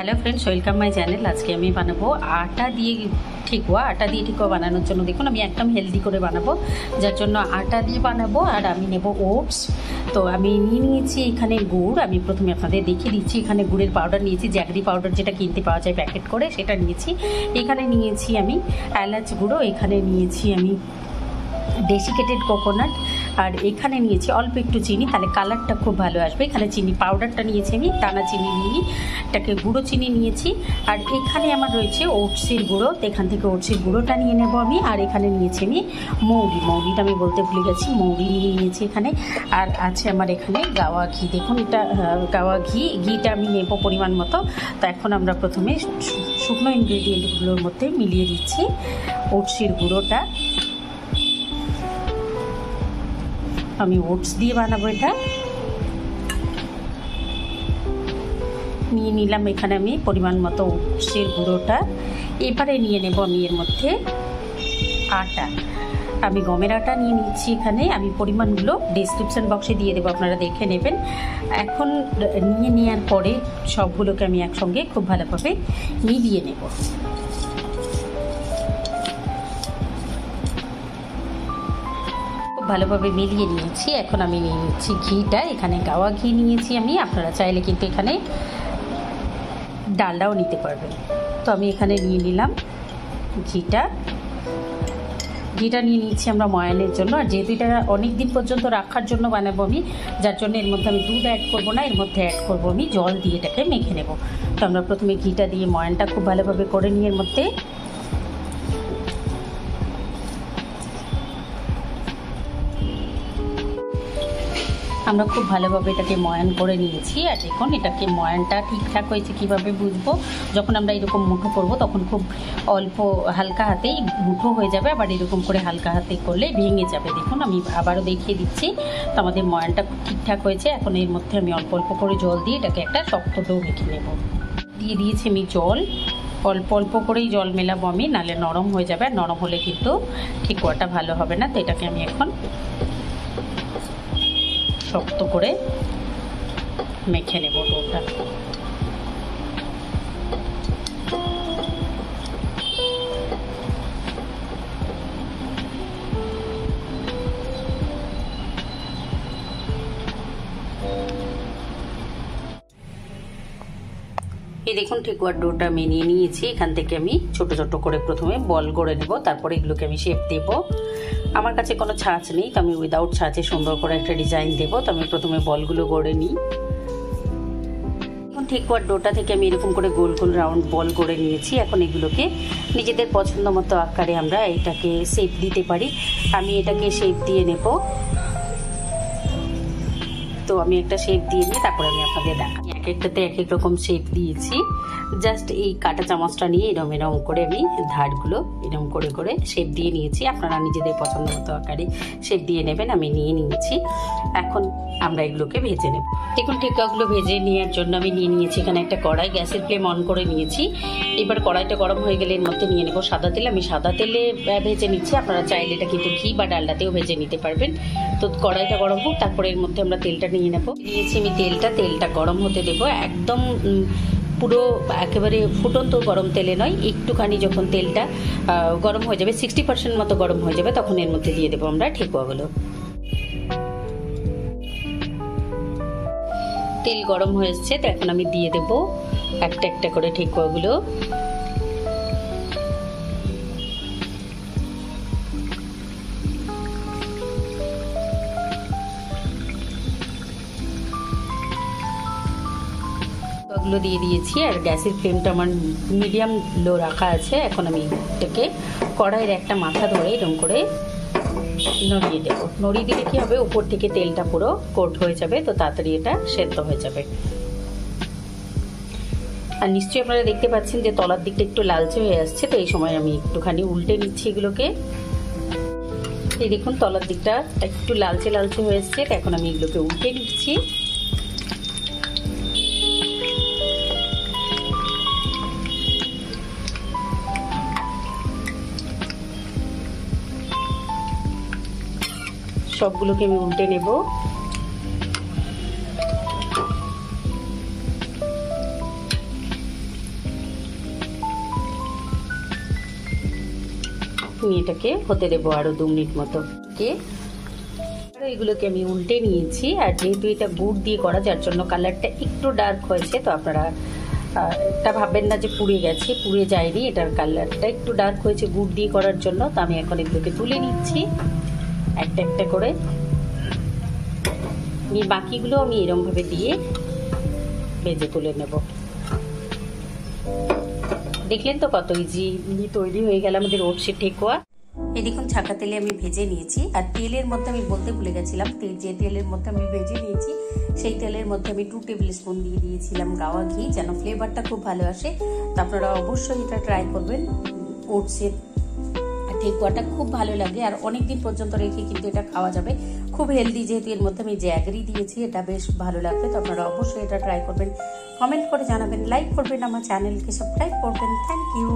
Hello friends, welcome my channel. আজকে আমি বানাবো আটা দিয়ে ঠিকুয়া বানানোর জন্য দেখুন আমি একদম হেলদি করে বানাবো, যার জন্য আটা দিয়ে বানাবো। আর আমি নেব ওটস। তো আমি নিয়েছি এখানে গুড়। আমি প্রথমে আপনাদের দেখিয়ে দিচ্ছি। এখানে গুড়ের পাউডার নিয়েছি, জ্যাগরি পাউডার যেটা কিনতে পাওয়া যায় প্যাকেট করে, সেটা নিয়েছি। এখানে নিয়েছি আমি এলাচ গুঁড়ো, এখানে নিয়েছি আমি ডেসিকেটেড কোকোনাট, আর এখানে নিয়েছি অল্প একটু চিনি, তাহলে কালারটা খুব ভালো আসবে। এখানে চিনি পাউডারটা নিয়েছি, আমি দানা চিনি নিয়ে এটাকে গুঁড়ো চিনি নিয়েছি। আর এখানে আমার রয়েছে ওটসের গুঁড়ো, তো এখান থেকে ওটসের গুঁড়োটা নিয়ে নেব আমি। আর এখানে নিয়েছি আমি মৌরিটা আমি বলতে ভুলে গেছি, মৌরি নিয়ে নিয়েছি এখানে। আর আছে আমার এখানে গাওয়া ঘি। দেখুন এটা গাওয়া ঘিটা আমি নেব পরিমাণ মতো। তো এখন আমরা প্রথমে শুকনো ইনগ্রেডিয়েন্টগুলোর মধ্যে মিলিয়ে দিচ্ছি ওটসের গুঁড়োটা। আমি ওটস দিয়ে বানাবো, এটা নিয়ে নিলাম এখানে আমি পরিমাণ মতো ওটসের গুঁড়োটা। এবারে নিয়ে নেব আমি এর মধ্যে আটা। আমি গমের আটা নিয়ে নিচ্ছি এখানে। আমি পরিমাণগুলো ডেসক্রিপশন বক্সে দিয়ে দেবো, আপনারা দেখে নেবেন। এখন নিয়ে নেওয়ার পরে সবগুলোকে আমি একসঙ্গে খুব ভালোভাবে মিলিয়ে নেব। ভালোভাবে মিলিয়ে নিয়েছি। এখন আমি নিয়ে নিচ্ছি ঘিটা। এখানে গাওয়া ঘি নিয়েছি আমি, আপনারা চাইলে কিন্তু এখানে ডালডাও নিতে পারবেন। তো আমি এখানে নিয়ে নিলাম ঘিটা নিয়ে নিচ্ছি আমরা ময়ানের জন্য। আর যেহেতু এটা অনেক দিন পর্যন্ত রাখার জন্য বানাবো আমি, যার জন্য এর মধ্যে আমি দুধ অ্যাড করবো না, এর মধ্যে অ্যাড করবো আমি জল দিয়ে এটাকে মেখে নেব। তো আমরা প্রথমে ঘিটা দিয়ে ময়ানটা খুব ভালোভাবে করে নিয়ে এর মধ্যে আমরা খুব ভালোভাবে এটাকে ময়ান করে নিয়েছি। আর দেখুন এটাকে ময়ানটা ঠিকঠাক হয়েছে কীভাবে বুঝবো, যখন আমরা এরকম মুঠো করবো তখন খুব অল্প হালকা হাতেই মুঠো হয়ে যাবে, আবার এরকম করে হালকা হাতে করলে ভেঙে যাবে। দেখুন আমি আবারও দেখিয়ে দিচ্ছি। তো আমাদের ময়ানটা খুব ঠিকঠাক হয়েছে। এখন এর মধ্যে আমি অল্প অল্প করে জল দিয়ে এটাকে একটা শক্ত ডো মেখে নেব। দিয়ে দিয়েছি আমি জল, অল্প অল্প করেই জল মেলাবো আমি, নাহলে নরম হয়ে যাবে। আর নরম হলে কিন্তু ঠিকুয়াটা ভালো হবে না। তো এটাকে আমি এখন শক্ত করে মেখে নেব ডোটা। এই দেখুন ঠিকুয়ার ডোটা আমি নিয়ে নিয়েছি। এখান থেকে আমি ছোট ছোট করে প্রথমে বল গড়ে নেব, তারপরে এগুলোকে আমি শেপ দেব। আমার কাছে কোনো ছাঁচ নেই, তো আমি উইদাউট ছাঁচে সুন্দর করে একটা ডিজাইন দেবো। তো আমি প্রথমে বলগুলো গড়ে নিই। এখন ঠিকুয়ার ডোটা থেকে আমি এরকম করে গোল গোল রাউন্ড বল গড়ে নিয়েছি। এখন এগুলোকে নিজেদের পছন্দ মতো আকারে আমরা এটাকে শেপ দিতে পারি। আমি এটাকে শেপ দিয়ে নেব। তো আমি একটা শেপ দিয়ে নিয়ে তারপরে আমি আপনাদের দেখাই। এক একটাতে এক এক রকম শেপ দিয়েছি। জাস্ট এই কাঁটা চামচটা নিয়ে এরম করে আমি ধারগুলো এরম করে করে শেপ দিয়ে নিয়েছি। আপনারা নিজেদের পছন্দ মতো আকারে শেপ দিয়ে নেবেন। আমি নিয়ে নিয়েছি। এখন আমরা এগুলোকে ভেজে নেব। দেখুন ঠিকুয়াগুলো ভেজে নেওয়ার জন্য আমি নিয়ে নিয়েছি এখানে একটা কড়াই, গ্যাসের ফ্লেম অন করে নিয়েছি। এবার কড়াইটা গরম হয়ে গেলে এর মধ্যে নিয়ে নেব সাদা তেল। আমি সাদা তেলে ভেজে নিচ্ছি, আপনারা চাইলে এটা কিন্তু ঘি বা ডালডাতেও ভেজে নিতে পারবেন। তো কড়াইটা গরম হোক, তারপরে এর মধ্যে আমরা তেলটা নিয়ে নেব। নিয়েছি আমি তেলটা গরম হতে দেবো। একদম পুরো একেবারে ফুটন্ত গরম তেলে নয়, একটুখানি যখন তেলটা গরম হয়ে যাবে 60% মতো গরম হয়ে যাবে, তখন এর মধ্যে দিয়ে দেবো আমরা ঠিকুয়াগুলো। তেল গরম হয়ে এসছে, তো এখন আমি দিয়ে দেবো একটা একটা করে ঠিকুয়াগুলো। গুলো দিয়ে দিয়েছি। আর গ্যাসের ফ্লেমটা আমার মিডিয়াম লো রাখা আছে। এখন আমি এটাকে কড়াইয়ের একটা মাথা ধরে এরকম করে নড়িয়ে দেবো। নড়িয়ে দিলে কি হবে, উপর থেকে তেলটা পুরো কোট হয়ে যাবে, তো তাড়াতাড়ি এটা সেদ্ধ হয়ে যাবে। আর নিশ্চয়ই আপনারা দেখতে পাচ্ছেন যে তলার দিকটা একটু লালচে হয়ে আসছে। তো এই সময় আমি একটুখানি উল্টে নিচ্ছি এগুলোকে। এই দেখুন তলার দিকটা একটু লালচে লালচে হয়ে এসছে, তো এখন আমি এগুলোকে উল্টে নিচ্ছি। সবগুলোকে আমি উল্টে নেব। আমি এটাকে হতে দেবো আরো 2 মিনিট মতো। এগুলোকে আমি উল্টে নিয়েছি, আর যেহেতু এটা গুড় দিয়ে করা যার জন্য কালারটা একটু ডার্ক হয়েছে, তো আপনারা এটা ভাববেন না যে পুড়ে গেছে, পুড়ে যায়নি, এটার কালারটা একটু ডার্ক হয়েছে গুড় দিয়ে করার জন্য। তো আমি এখন এগুলোকে তুলে নিচ্ছি একটা একটা করে। বাকিগুলো আমি এরকমভাবে দিয়ে ভেজে তুলে নেব। দেখলেন তো কত ইজি তৈরি হয়ে গেল আমাদের ওটসের ঠেকুয়া। এই দেখুন ছাকা তেলে আমি ভেজে নিয়েছি, আর তেলের মধ্যে আমি বলতে ভুলে গেছিলাম, যে তেলের মধ্যে আমি ভেজে নিয়েছি সেই তেলের মধ্যে আমি 2 টেবিল স্পুন দিয়ে দিয়েছিলাম গাওয়া ঘি, যেন ফ্লেভারটা খুব ভালো আসে। তো আপনারা অবশ্যই এটা ট্রাই করবেন। ওটসের ঠেকুয়াটা খুব ভালো লাগে, আর অনেক দিন পর্যন্ত রেখে কিন্তু এটা খাওয়া যাবে, খুব হেলদি, যেহেতু এর মধ্যে আমি জ্যাগরি দিয়েছি, এটা বেশ ভালো লাগবে। তো আপনারা অবশ্যই এটা ট্রাই করবেন, কমেন্ট করে জানাবেন, লাইক করবেন, আমার চ্যানেলকে সাবস্ক্রাইব করবেন। Thank you.